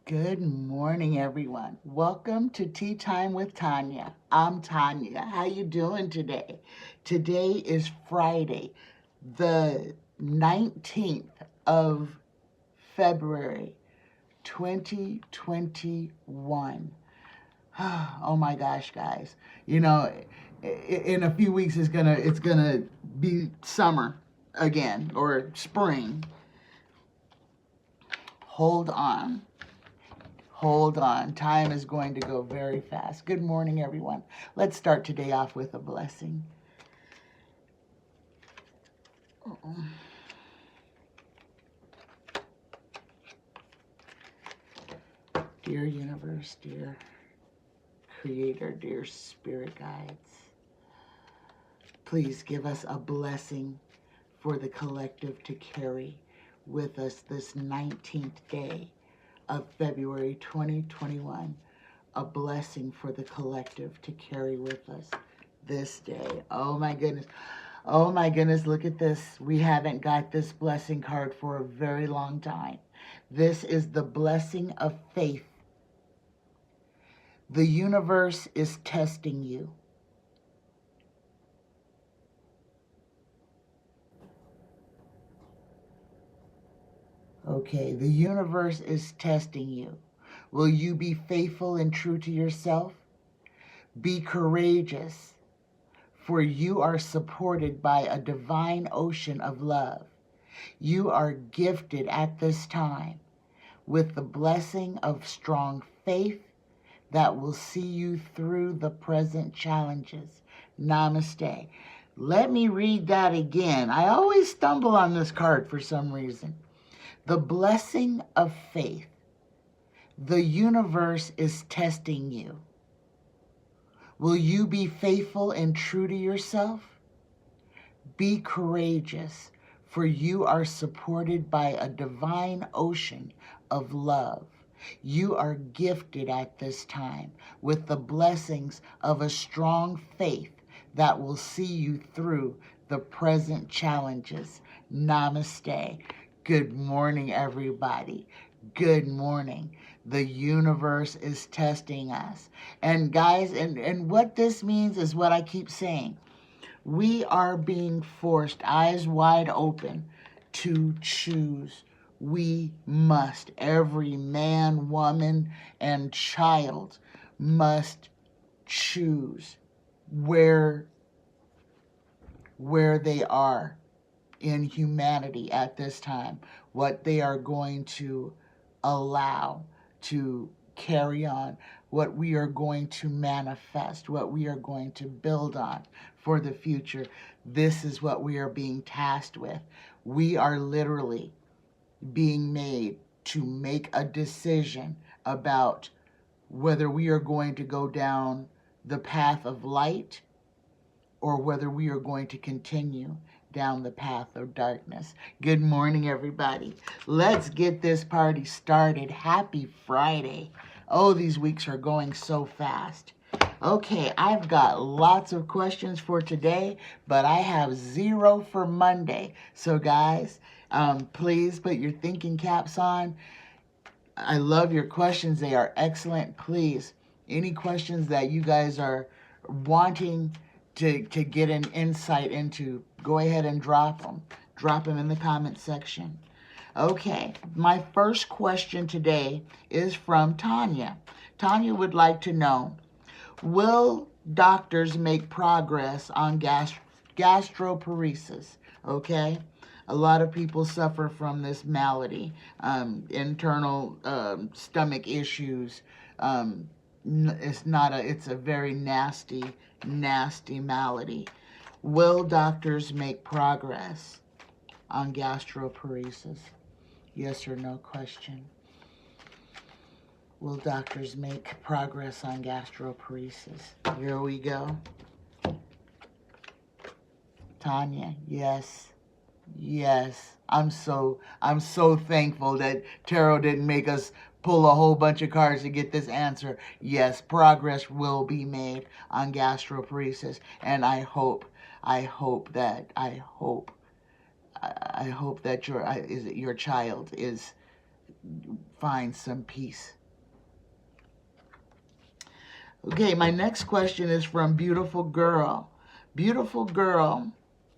Good morning, everyone. Welcome to Tea Time with Tanya. I'm Tanya. How you doing today? Today is Friday, the 19th of February, 2021. Oh my gosh, guys. You know, in a few weeks it's gonna be summer again or spring. Hold on. Hold on. Time is going to go very fast. Good morning, everyone. Let's start today off with a blessing. Dear universe, dear creator, dear spirit guides, please give us a blessing for the collective to carry with us this 19th day of February 2021. A blessing for the collective to carry with us this day. Oh my goodness. Oh my goodness, look at this. We haven't got this blessing card for a very long time. This is the blessing of faith. The universe is testing you. Okay, the universe is testing you. Will you be faithful and true to yourself? Be courageous, for you are supported by a divine ocean of love. You are gifted at this time with the blessing of strong faith that will see you through the present challenges. Namaste. Let me read that again. I always stumble on this card for some reason. The blessing of faith. The universe is testing you. Will you be faithful and true to yourself? Be courageous, for you are supported by a divine ocean of love. You are gifted at this time with the blessings of a strong faith that will see you through the present challenges. Namaste. Good morning, everybody. Good morning. The universe is testing us. And guys, and what this means is what I keep saying. We are being forced, eyes wide open, to choose. We must. Every man, woman, and child must choose where they are in humanity at this time, what they are going to allow to carry on, what we are going to manifest, what we are going to build on for the future. This is what we are being tasked with. We are literally being made to make a decision about whether we are going to go down the path of light or whether we are going to continue down the path of darkness. Good morning, everybody. Let's get this party started. Happy Friday. Oh, these weeks are going so fast. Okay, I've got lots of questions for today, but I have 0 for Monday. So guys, please put your thinking caps on. I love your questions. They are excellent. Please, any questions that you guys are wanting to get an insight into, go ahead and drop them. Drop them in the comment section. Okay, my first question today is from Tanya. Tanya would like to know, will doctors make progress on gastroparesis? Okay, a lot of people suffer from this malady, internal stomach issues. It's a very nasty malady. Will doctors make progress on gastroparesis? Yes or no question. Will doctors make progress on gastroparesis? Here we go. Tanya, yes. Yes. I'm so thankful that tarot didn't make us pull a whole bunch of cards to get this answer. Yes, progress will be made on gastroparesis, and I hope that your child is find some peace. Okay, my next question is from Beautiful Girl. Beautiful Girl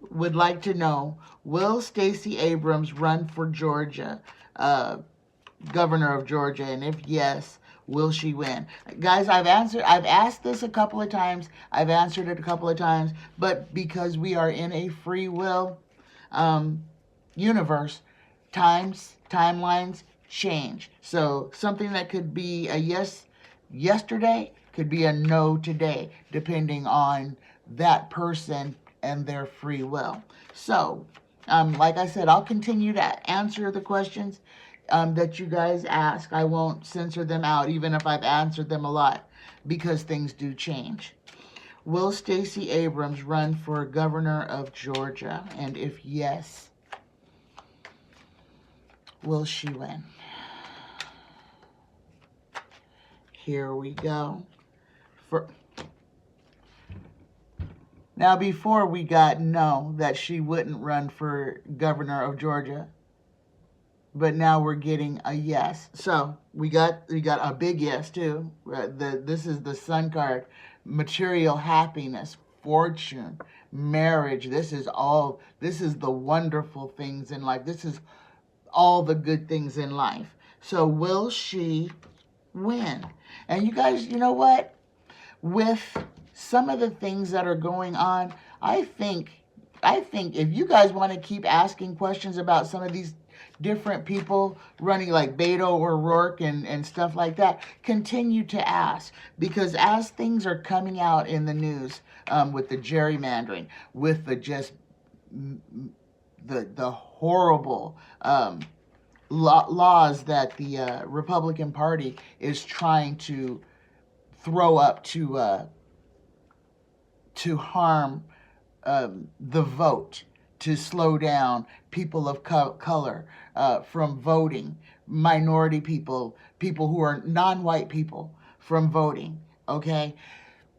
would like to know, will Stacey Abrams run for Georgia, governor of Georgia? And if yes, will she win? Guys, I've asked this a couple of times. I've answered it a couple of times. But because we are in a free will universe, timelines change. So something that could be a yes yesterday could be a no today, depending on that person and their free will. So, like I said, I'll continue to answer the questions that you guys ask. I won't censor them out, even if I've answered them a lot, because things do change. Will Stacey Abrams run for governor of Georgia? And if yes, will she win? Here we go. Now, before we got no, that she wouldn't run for governor of Georgia, but now we're getting a yes. So we got a big yes too. This is the Sun card: material happiness, fortune, marriage. This is the wonderful things in life. This is all the good things in life. So will she win? And you guys, you know what? With some of the things that are going on, I think if you guys want to keep asking questions about some of these different people running, like Beto or Rourke and stuff like that, continue to ask, because as things are coming out in the news, with the gerrymandering, with the horrible laws that the Republican Party is trying to throw up to harm the vote, to slow down people of color from voting, minority people, people who are non-white people from voting, okay?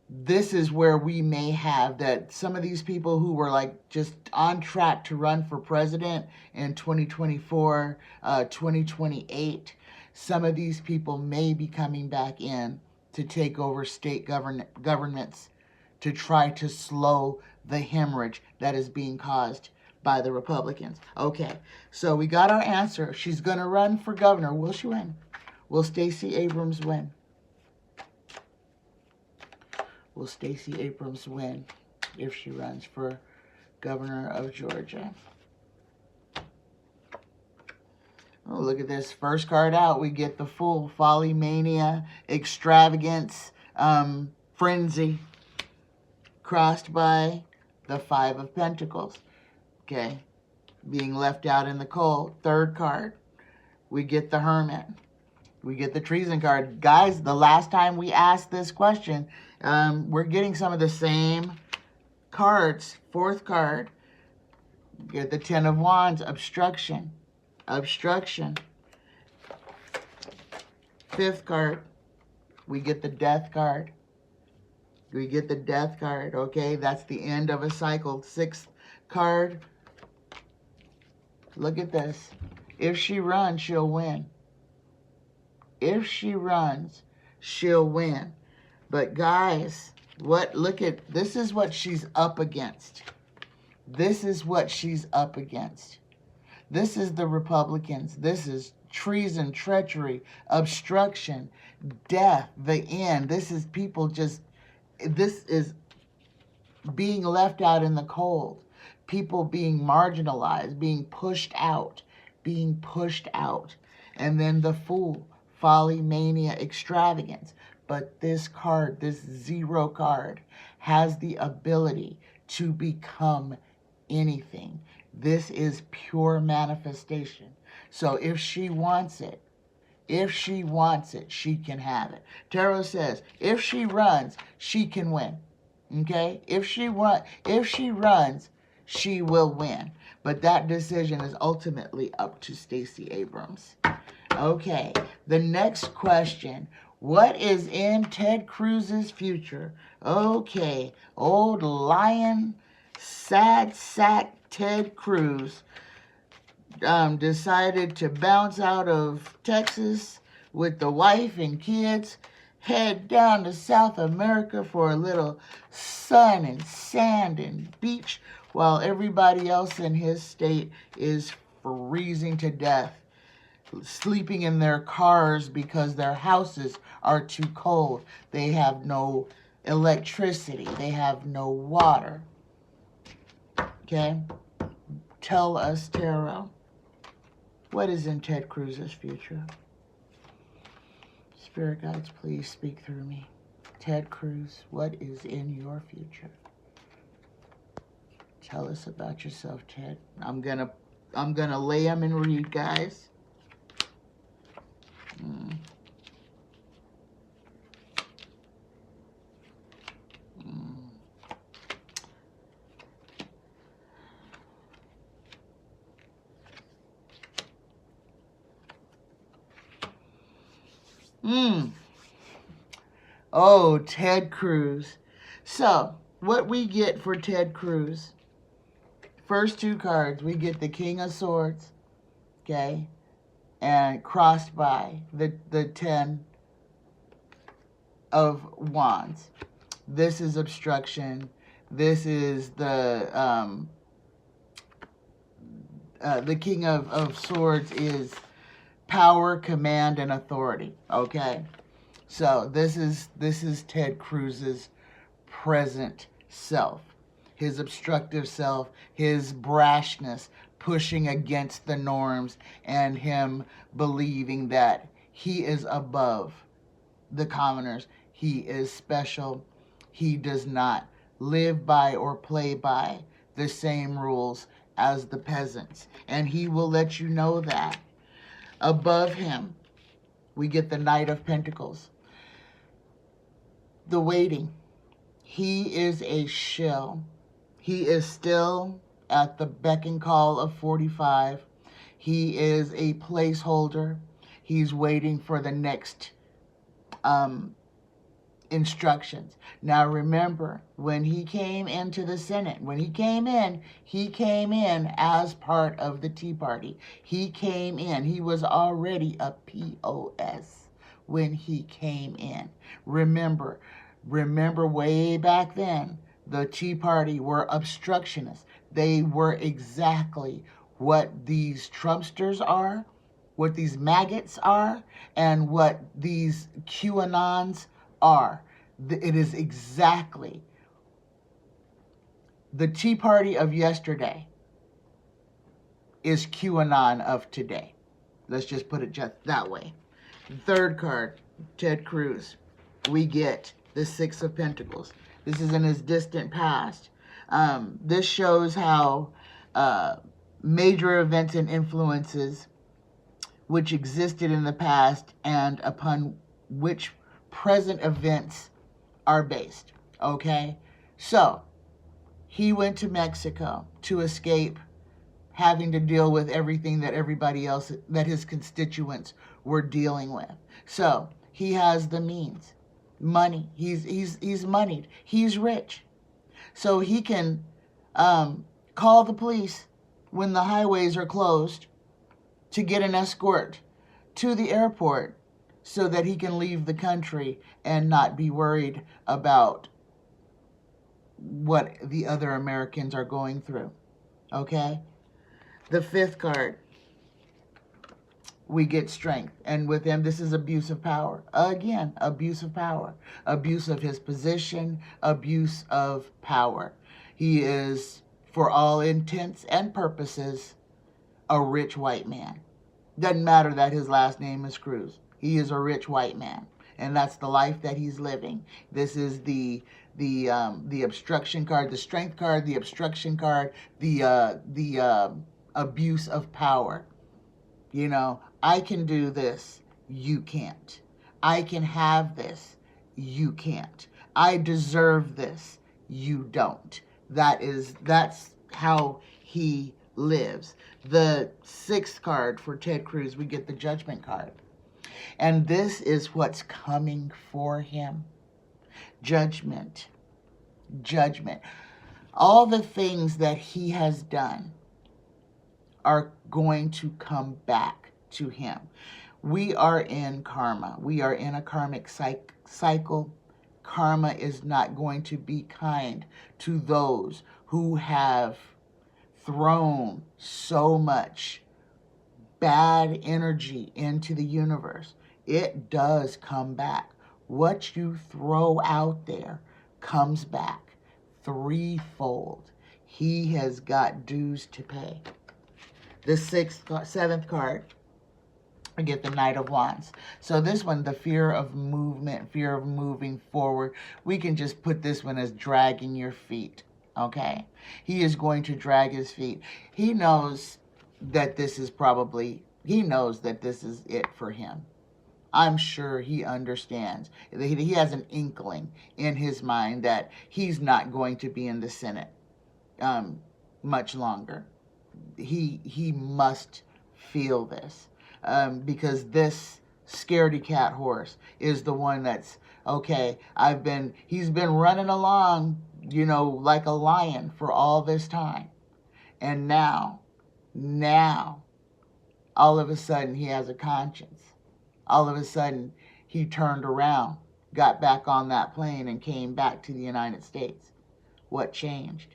This is where we may have that some of these people who were like just on track to run for president in 2024, 2028, some of these people may be coming back in to take over state governments to try to slow the hemorrhage that is being caused by the Republicans. Okay, so we got our answer. She's going to run for governor. Will she win? Will Stacey Abrams win? Will Stacey Abrams win if she runs for governor of Georgia? Oh, look at this. First card out, we get the Fool. Folly, mania, extravagance, frenzy, crossed by the Five of Pentacles. Okay, being left out in the cold. Third card, we get the Hermit. We get the Treason card. Guys, the last time we asked this question, we're getting some of the same cards. Fourth card, get the Ten of Wands, obstruction. Obstruction. Fifth card, we get the Death card. We get the Death card, okay? That's the end of a cycle. Sixth card, look at this. If she runs, she'll win. If she runs, she'll win. But guys, this is what she's up against. This is what she's up against. This is the Republicans. This is treason, treachery, obstruction, death, the end. This is people this is being left out in the cold. People being marginalized, being pushed out. And then the Fool, folly, mania, extravagance. But this card, this Zero card, has the ability to become anything. This is pure manifestation. So if she wants it, she can have it. Tarot says, if she runs, she can win. Okay? If she runs, she will win. But that decision is ultimately up to Stacey Abrams. Okay, the next question. What is in Ted Cruz's future? Okay, old lion, sad sack Ted Cruz decided to bounce out of Texas with the wife and kids, head down to South America for a little sun and sand and beach, while everybody else in his state is freezing to death, sleeping in their cars because their houses are too cold. They have no electricity. They have no water. Okay? Tell us, Tarot, what is in Ted Cruz's future? Spirit guides, please speak through me. Ted Cruz, what is in your future? Tell us about yourself, Ted. I'm gonna lay them and read, guys. Oh, Ted Cruz. So, what we get for Ted Cruz, first two cards, we get the King of Swords, okay, and crossed by the 10 of Wands. This is obstruction. This is the King of Swords is power, command, and authority. Okay, so this is Ted Cruz's present self, his obstructive self, his brashness, pushing against the norms, and him believing that he is above the commoners. He is special. He does not live by or play by the same rules as the peasants, and he will let you know that. Above him, we get the Knight of Pentacles. The waiting. He is a shill. He is still at the beck and call of 45. He is a placeholder. He's waiting for the next instructions. Now remember, when he came into the Senate, when he came in as part of the Tea Party. He came in. He was already a POS when he came in. Remember way back then, the Tea Party were obstructionists. They were exactly what these Trumpsters are, what these maggots are, and what these QAnons are. It is exactly the Tea Party of yesterday is QAnon of today. Let's just put it just that way. Third card, Ted Cruz. We get the Six of Pentacles. This is in his distant past. This shows how major events and influences which existed in the past and upon which present events are based. Okay? So, he went to Mexico to escape having to deal with everything that everybody else, that his constituents were dealing with. So, he has the means. Money. He's moneyed. He's rich. So he can call the police when the highways are closed to get an escort to the airport so that he can leave the country and not be worried about what the other Americans are going through. Okay? The fifth card, we get strength. And with him, this is abuse of power. Again, abuse of power. Abuse of his position, abuse of power. He is, for all intents and purposes, a rich white man. Doesn't matter that his last name is Cruz. He is a rich white man. And that's the life that he's living. This is the obstruction card, the strength card, the obstruction card, the abuse of power. You know, I can do this, you can't. I can have this, you can't. I deserve this, you don't. That's how he lives. The sixth card for Ted Cruz, we get the Judgment card. And this is what's coming for him. Judgment. Judgment. All the things that he has done are going to come back to him. We are in karma. We are in a karmic cycle. Karma is not going to be kind to those who have thrown so much bad energy into the universe. It does come back. What you throw out there comes back threefold. He has got dues to pay. The seventh card, I get the Knight of Wands. So this one, the fear of movement, fear of moving forward, we can just put this one as dragging your feet, okay? He is going to drag his feet. He knows that this is it for him. I'm sure he understands. He has an inkling in his mind that he's not going to be in the Senate much longer. He must feel this because this scaredy cat horse is the one that's, okay, he's been running along, like a lion for all this time. And now, all of a sudden he has a conscience. All of a sudden he turned around, got back on that plane and came back to the United States. What changed?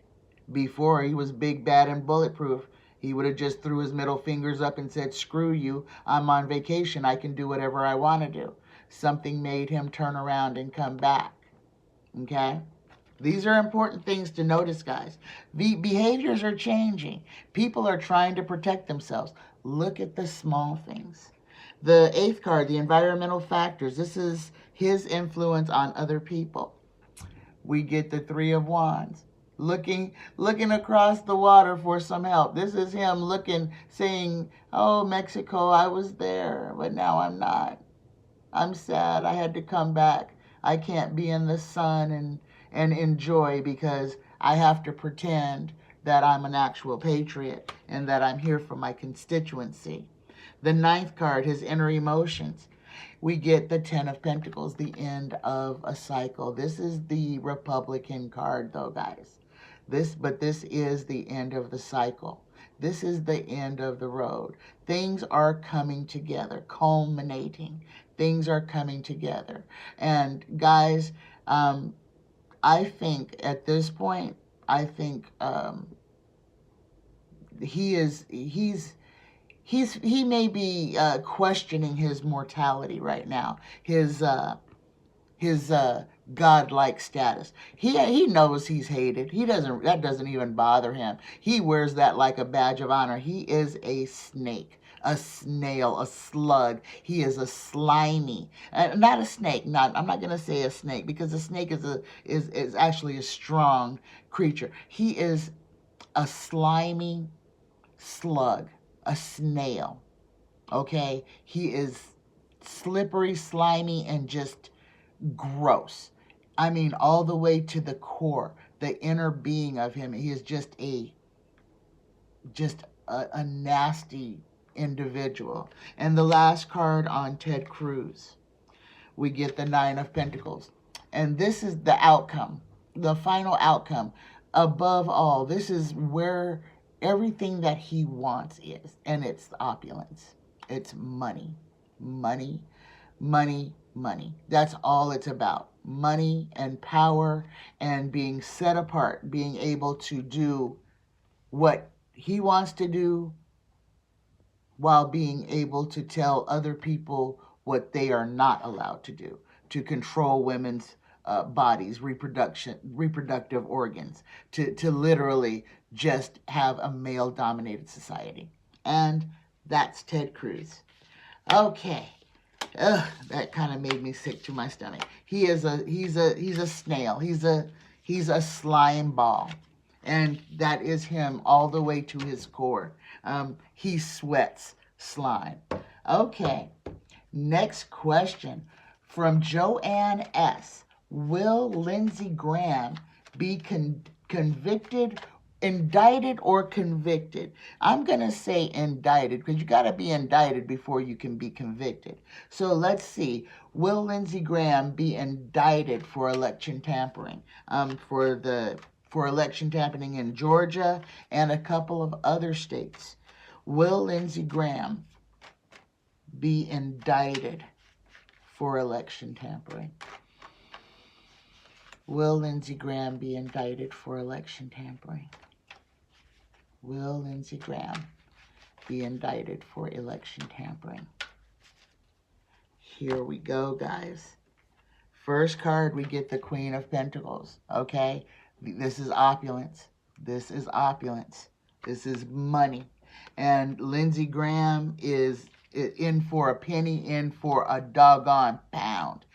Before, he was big, bad, and bulletproof. He would have just threw his middle fingers up and said, screw you, I'm on vacation, I can do whatever I want to do. Something made him turn around and come back. Okay? These are important things to notice, guys. The behaviors are changing. People are trying to protect themselves. Look at the small things. The eighth card, the environmental factors. This is his influence on other people. We get the Three of Wands. Looking across the water for some help. This is him looking, saying, oh, Mexico, I was there, but now I'm not. I'm sad. I had to come back. I can't be in the sun and enjoy because I have to pretend that I'm an actual patriot and that I'm here for my constituency. The ninth card, his inner emotions. We get the Ten of Pentacles, the end of a cycle. This is the Republican card, though, guys. This is the end of the cycle. This is the end of the road. Things are coming together, culminating. Things are coming together. And guys, I think at this point, he may be questioning his mortality right now, his godlike status. He knows he's hated. That doesn't even bother him. He wears that like a badge of honor. He is a snake, a snail, a slug. He is a slimy, not a snake. I'm not gonna say a snake because a snake is actually a strong creature. He is a slimy slug, a snail. Okay, he is slippery, slimy, and just gross. I mean, all the way to the core, the inner being of him. He is just a nasty individual. And the last card on Ted Cruz, we get the Nine of Pentacles. And this is the outcome, the final outcome. Above all, this is where everything that he wants is, and it's opulence. It's money, money, money, money. That's all it's about. Money and power and being set apart, being able to do what he wants to do while being able to tell other people what they are not allowed to do, to control women's bodies, reproductive organs, to literally just have a male-dominated society. And that's Ted Cruz. Okay. That kind of made me sick to my stomach. He's a snail. He's a slime ball. And that is him all the way to his core. He sweats slime. Okay. Next question from Joanne S. Will Lindsey Graham be convicted, indicted, or convicted? I'm going to say indicted because you got to be indicted before you can be convicted. So let's see. Will Lindsey Graham be indicted for election tampering? For election tampering in Georgia and a couple of other states. Will Lindsey Graham be indicted for election tampering? Will Lindsey Graham be indicted for election tampering? Will Lindsey Graham be indicted for election tampering? Here we go, guys. First card, we get the Queen of Pentacles, okay? This is opulence. This is opulence. This is money. And Lindsey Graham is in for a penny, in for a doggone pound.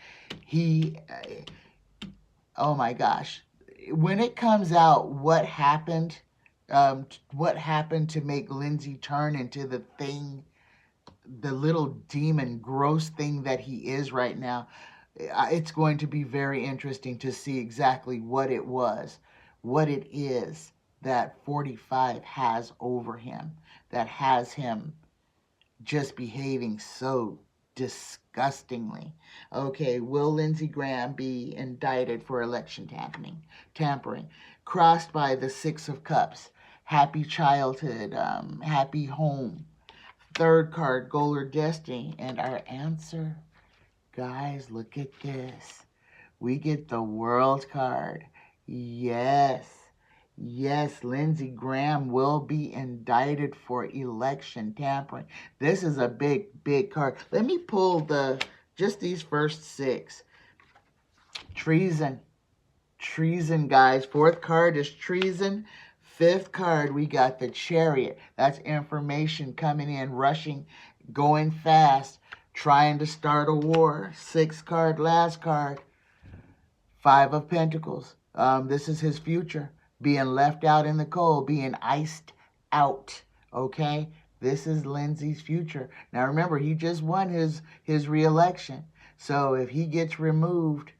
Oh my gosh. When it comes out what happened to make Lindsey turn into the thing, the little demon, gross thing that he is right now, it's going to be very interesting to see exactly what it was, what it is that 45 has over him, that has him just behaving so disgustingly. Okay, will Lindsey Graham be indicted for election tampering? Crossed by the Six of Cups, happy childhood, happy home. Third card, goal or destiny. And our answer, guys, look at this. We get the World card. Yes. Yes, Lindsey Graham will be indicted for election tampering. This is a big, big card. Let me pull just these first six. Treason. Treason, guys. Fourth card is treason. Fifth card, we got the Chariot. That's information coming in, rushing, going fast, trying to start a war. Sixth card, last card. Five of Pentacles. This is his future. Being left out in the cold, being iced out, okay? This is Lindsey's future. Now remember, he just won his re-election. So if he gets removed,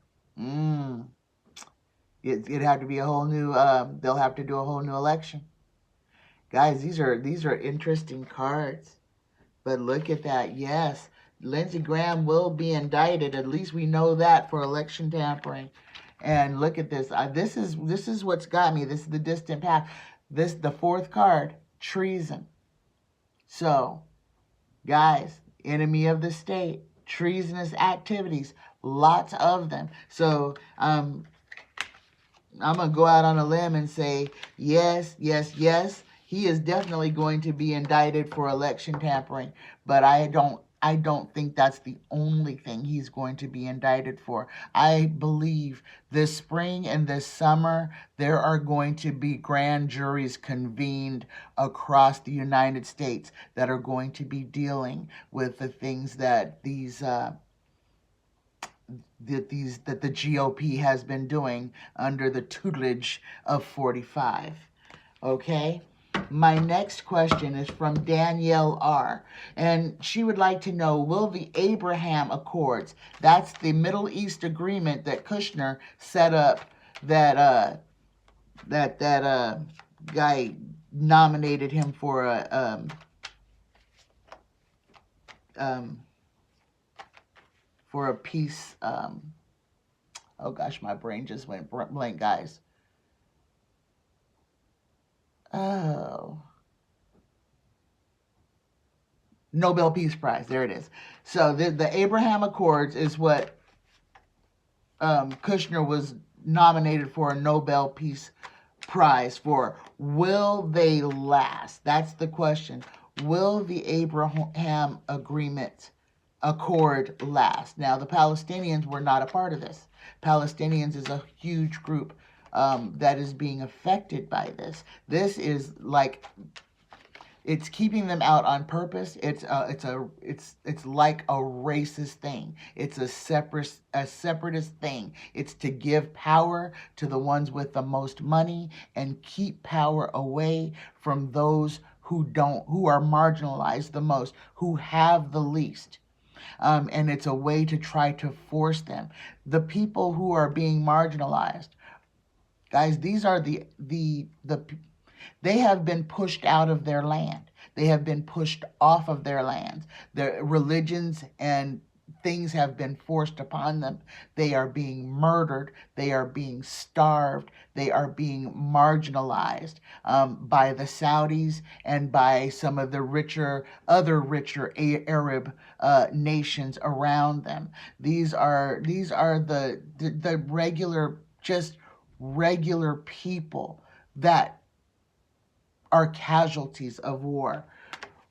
it'd have to be a whole new, they'll have to do a whole new election. Guys, these are interesting cards. But look at that, yes. Lindsey Graham will be indicted, at least we know that, for election tampering. And look at this. This is what's got me. This is the distant past. The fourth card, treason. So, guys, enemy of the state, treasonous activities, lots of them. So, I'm going to go out on a limb and say, yes, yes, yes. He is definitely going to be indicted for election tampering. But I don't think that's the only thing he's going to be indicted for. I believe this spring and this summer, there are going to be grand juries convened across the United States that are going to be dealing with the things that that the GOP has been doing under the tutelage of 45. Okay? My next question is from Danielle R. And she would like to know, will the Abraham Accords, that's the Middle East agreement that Kushner set up, that guy nominated him for a peace, oh gosh, my brain just went blank, guys. Oh. Nobel Peace Prize. There it is. So the Abraham Accords is what Kushner was nominated for a Nobel Peace Prize for. Will they last? That's the question. Will the Abraham Accord last? Now, the Palestinians were not a part of this. Palestinians is a huge group that is being affected by this. This is like, it's keeping them out on purpose. It's like a racist thing. It's a separatist thing. It's to give power to the ones with the most money and keep power away from those who are marginalized the most, who have the least. And it's a way to try to force them. The people who are being marginalized, guys, these are they have been pushed out of their land. They have been pushed off of their lands. Their religions and things have been forced upon them. They are being murdered. They are being starved. They are being marginalized by the Saudis and by some of the other richer Arab nations around them. These are the regular, just regular people that are casualties of war.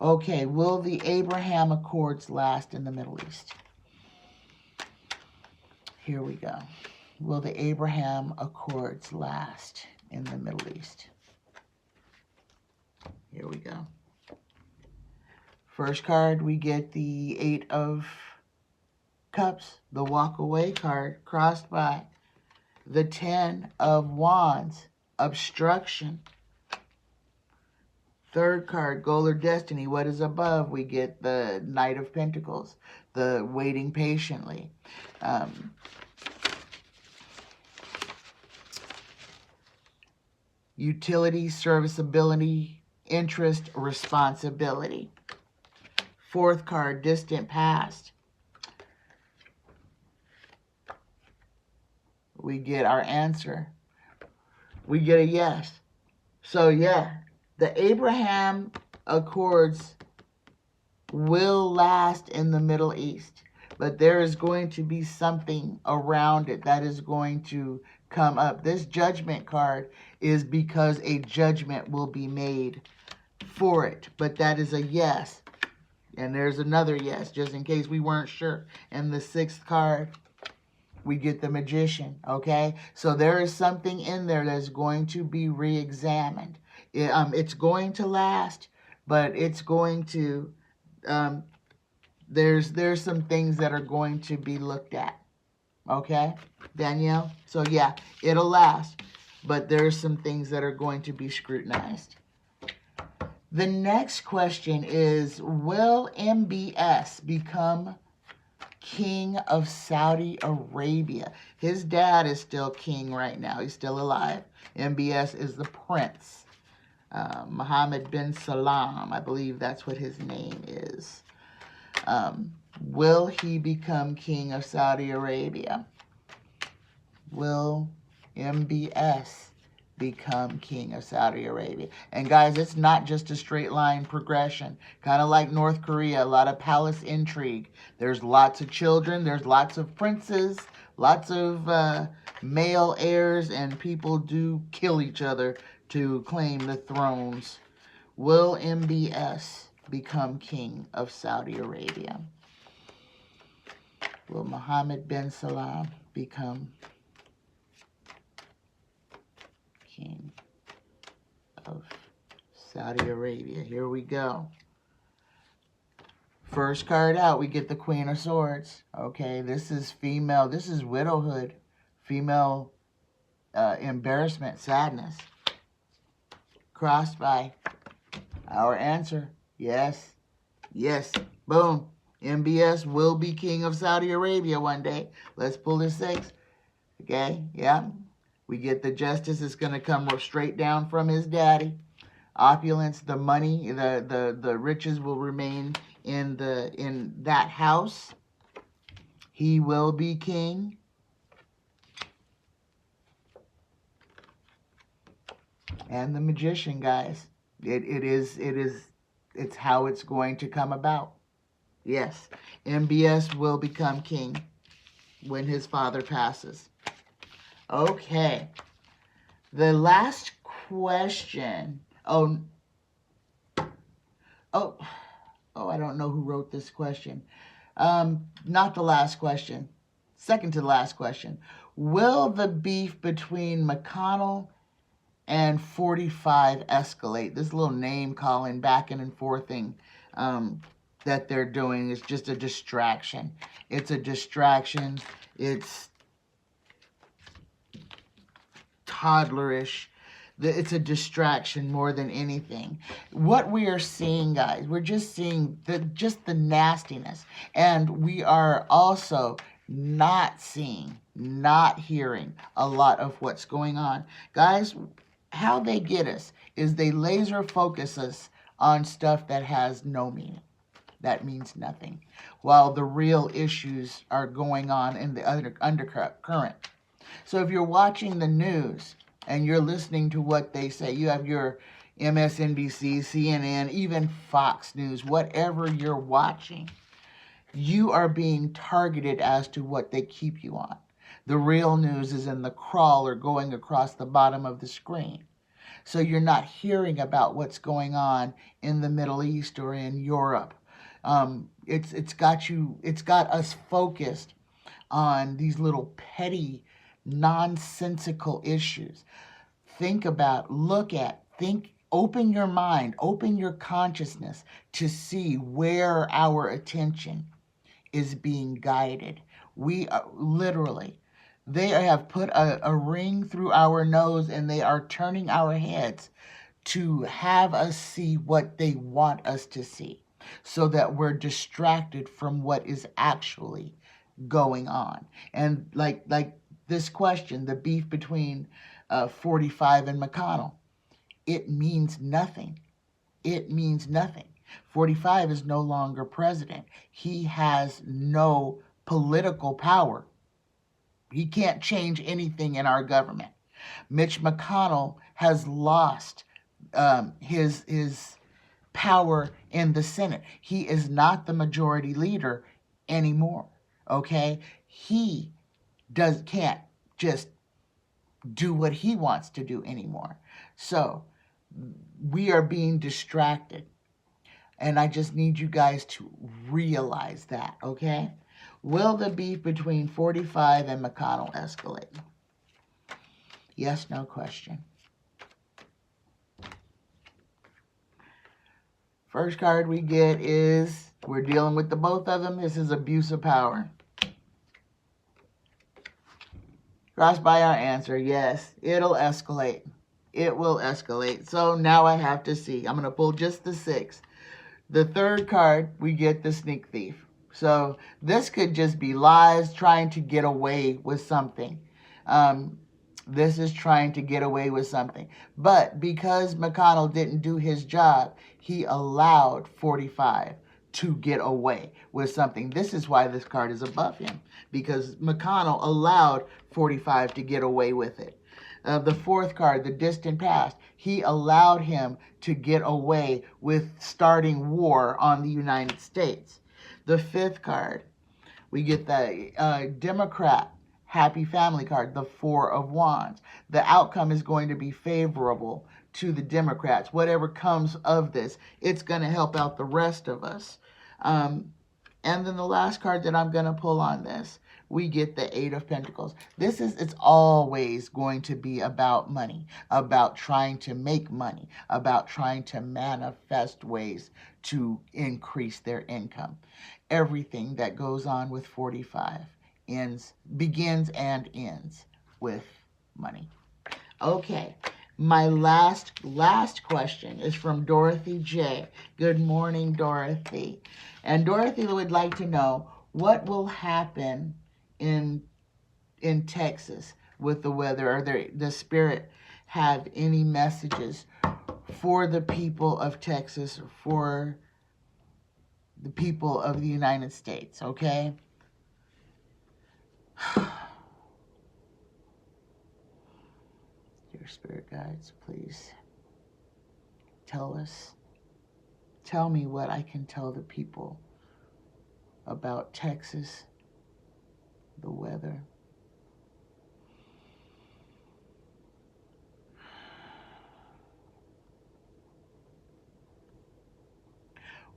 Okay, will the Abraham Accords last in the Middle East? Here we go. Will the Abraham Accords last in the Middle East? Here we go. First card, we get the 8 of Cups, the walk away card, crossed by the 10 of Wands, obstruction. Third card, goal or destiny. What is above? We get the Knight of Pentacles, the waiting patiently. Utility, serviceability, interest, responsibility. Fourth card, distant past. We get our answer. We get a yes. So yeah, the Abraham Accords will last in the Middle East, but there is going to be something around it that is going to come up. This judgment card is because a judgment will be made for it, but that is a yes. And there's another yes, just in case we weren't sure. And the sixth card, we get the Magician, okay? So there is something in there that's going to be re-examined. It's going to last, but it's going to, there's some things that are going to be looked at, okay, Danielle? So yeah, it'll last, but there's some things that are going to be scrutinized. The next question is, will MBS become king of Saudi Arabia? His dad is still king right now. He's still alive. MBS is the prince. Mohammed bin Salam, I believe that's what his name is. Will he become king of Saudi Arabia? Will MBS become king of Saudi Arabia? And guys, it's not just a straight line progression. Kind of like North Korea, a lot of palace intrigue. There's lots of children, there's lots of princes, lots of male heirs, and people do kill each other to claim the thrones. Will MBS become king of Saudi Arabia? Will Mohammed bin Salam become king of Saudi Arabia? Here we go. First card out, we get the Queen of Swords. Okay, this is female. This is widowhood. Female embarrassment, sadness. Crossed by our answer. Yes. Yes. Boom. MBS will be king of Saudi Arabia one day. Let's pull the 6. Okay, yeah. We get the justice. It's going to come straight down from his daddy. Opulence, the money, the riches will remain in that house. He will be king. And the Magician, guys. It's how it's going to come about. Yes, MBS will become king when his father passes. Okay. The last question. Oh, I don't know who wrote this question. Not the last question. Second to the last question. Will the beef between McConnell and 45 escalate? This little name calling back and forthing that they're doing is just a distraction. It's a distraction. It's toddlerish. It's a distraction more than anything. What we are seeing, guys, we're just seeing the nastiness. And we are also not seeing, not hearing a lot of what's going on. Guys, how they get us is they laser focus us on stuff that has no meaning. that means nothing, while the real issues are going on in the undercurrent. So if you're watching the news and you're listening to what they say, you have your MSNBC, CNN, even Fox News, whatever you're watching, you are being targeted as to what they keep you on. The real news is in the crawler going across the bottom of the screen. So you're not hearing about what's going on in the Middle East or in Europe. It's got us focused on these little petty, nonsensical issues. Think about, open your mind, open your consciousness to see where our attention is being guided. We are literally, they have put a ring through our nose and they are turning our heads to have us see what they want us to see, so that we're distracted from what is actually going on. And like this question, the beef between 45 and McConnell, it means nothing. It means nothing. 45 is no longer president. He has no political power. He can't change anything in our government. Mitch McConnell has lost his power in the Senate. He is not the majority leader anymore. Okay? He can't just do what he wants to do anymore. So we are being distracted. And I just need you guys to realize that, okay? Will the beef between 45 and McConnell escalate? Yes, no question. First card we get is, we're dealing with the both of them. This is abuse of power. Crossed by our answer, yes, it'll escalate. It will escalate. So now I have to see. I'm going to pull just the 6. The third card, we get the sneak thief. So this could just be lies trying to get away with something. This is trying to get away with something. But because McConnell didn't do his job, he allowed 45 to get away with something. This is why this card is above him, because McConnell allowed 45 to get away with it. The fourth card, the distant past, he allowed him to get away with starting war on the United States. The fifth card, we get the Democrat happy family card, the 4 of Wands. The outcome is going to be favorable to the Democrats. Whatever comes of this, it's going to help out the rest of us. And then the last card that I'm going to pull on this, we get the 8 of Pentacles. It's always going to be about money, about trying to make money, about trying to manifest ways to increase their income. Everything that goes on with 45 begins and ends with money. Okay, my last question is from Dorothy J. Good morning, Dorothy. And Dorothy would like to know, what will happen in Texas with the weather? Are the spirit have any messages for the people of Texas or for the people of the United States? Okay. Dear spirit guides, please tell me what I can tell the people about Texas, the weather.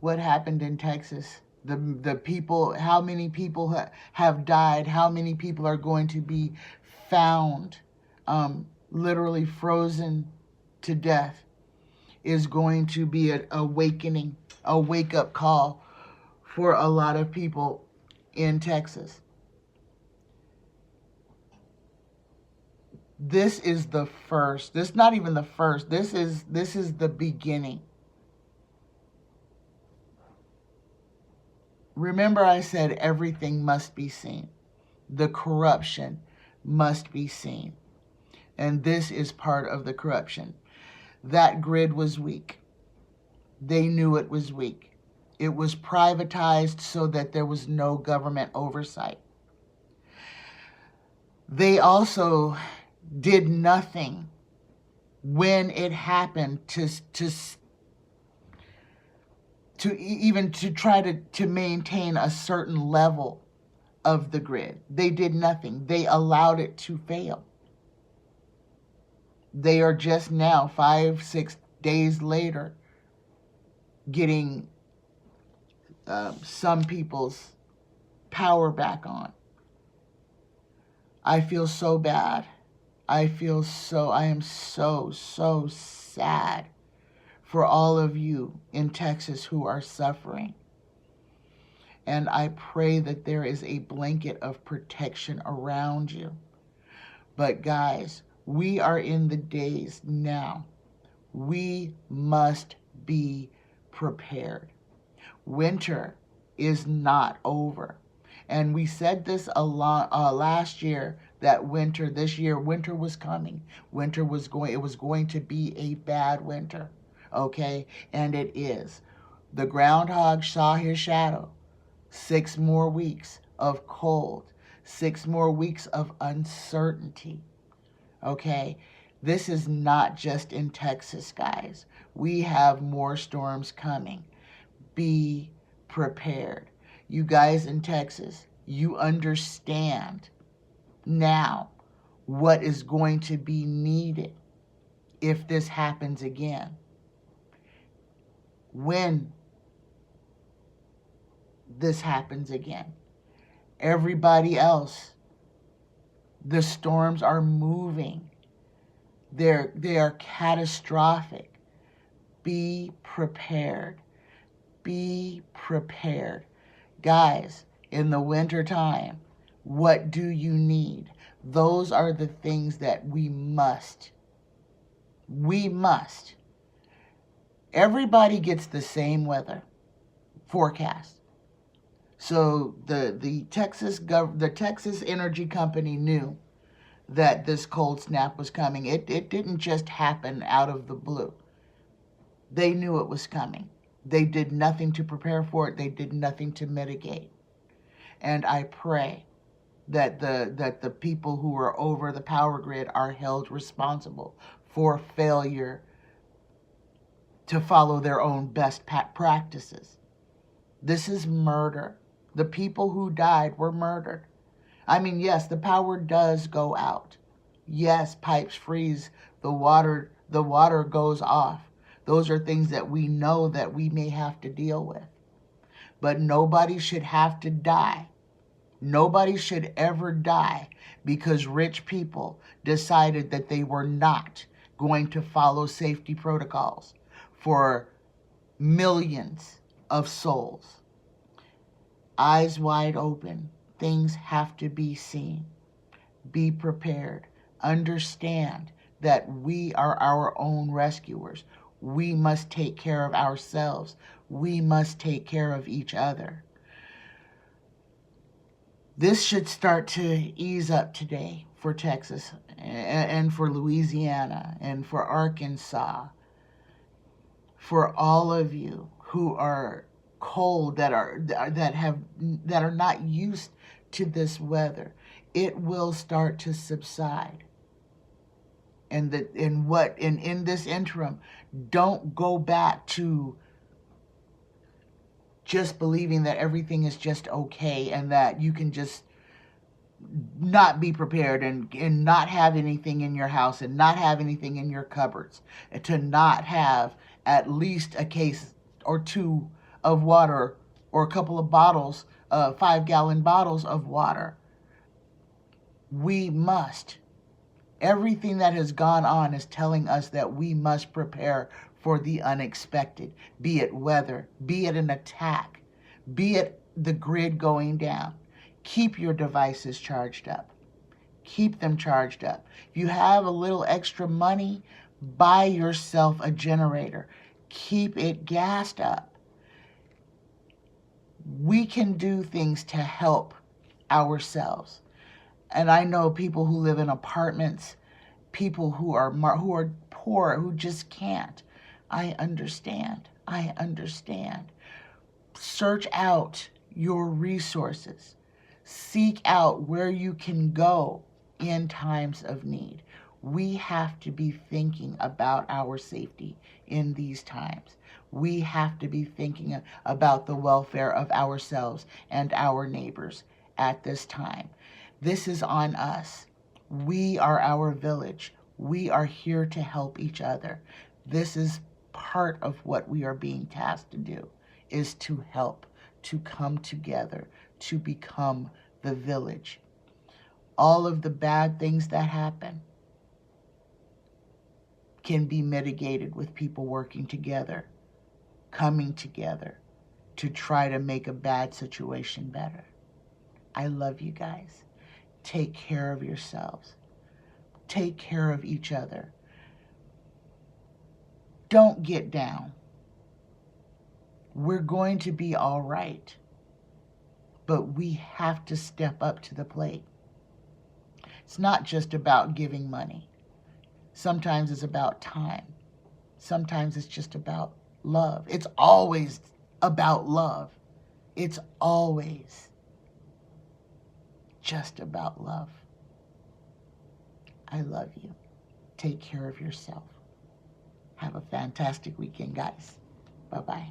What happened in Texas? The people, how many people have died? How many people are going to be found literally frozen to death? Is going to be an awakening, a wake-up call for a lot of people in Texas. This is the first. This is not even the first. This is the beginning. Remember, I said everything must be seen. The corruption must be seen. And this is part of the corruption. That grid was weak. They knew it was weak. It was privatized so that there was no government oversight. They also did nothing when it happened to even to try to maintain a certain level of the grid. They did nothing. They allowed it to fail. They are just now, 5-6 days later, getting some people's power back on. I feel so bad. I am so sad for all of you in Texas who are suffering. And I pray that there is a blanket of protection around you. But guys, we are in the days now. We must be prepared. Winter is not over. And we said this a lot last year, that this year, winter was coming. It was going to be a bad winter. Okay? And it is. The groundhog saw his shadow. 6 more weeks of cold. 6 more weeks of uncertainty. Okay? This is not just in Texas, guys. We have more storms coming. Be prepared. You guys in Texas, you understand now what is going to be needed if this happens again. When this happens again. Everybody else, the storms are moving. They are catastrophic. Be prepared. Be prepared. Guys, in the winter time, what do you need? Those are the things that we must. Everybody gets the same weather forecast. So the Texas Energy Company knew that this cold snap was coming. It didn't just happen out of the blue. They knew it was coming. They did nothing to prepare for it. They did nothing to mitigate. And I pray that the people who are over the power grid are held responsible for failure to follow their own best practices. This is murder. The people who died were murdered. I mean, yes, the power does go out. Yes, pipes freeze. The water goes off. Those are things that we know that we may have to deal with. But nobody should have to die. Nobody should ever die because rich people decided that they were not going to follow safety protocols for millions of souls. Eyes wide open. Things have to be seen. Be prepared. Understand that we are our own rescuers. We must take care of ourselves. We must take care of each other. This should start to ease up today for Texas and for Louisiana and for Arkansas. For all of you who are cold, that are not used to this weather, it will start to subside. And in this interim, don't go back to just believing that everything is just okay and that you can just not be prepared and not have anything in your house and not have anything in your cupboards, and to not have at least a case or two of water or a couple of bottles, 5-gallon bottles of water. We must. Everything that has gone on is telling us that we must prepare for the unexpected, be it weather, be it an attack, be it the grid going down. Keep your devices charged up. Keep them charged up. If you have a little extra money, buy yourself a generator. Keep it gassed up. We can do things to help ourselves. And I know people who live in apartments, people who are poor, who just can't. I understand. Search out your resources. Seek out where you can go in times of need. We have to be thinking about our safety in these times. We have to be thinking about the welfare of ourselves and our neighbors at this time. This is on us. We are our village. We are here to help each other. This is part of what we are being tasked to do, is to help, to come together, to become the village. All of the bad things that happen can be mitigated with people working together, coming together to try to make a bad situation better. I love you guys. Take care of yourselves. Take care of each other. Don't get down. We're going to be all right, but we have to step up to the plate. It's not just about giving money. Sometimes it's about time. Sometimes it's just about love. It's always about love. It's always just about love. I love you. Take care of yourself. Have a fantastic weekend, guys. Bye-bye.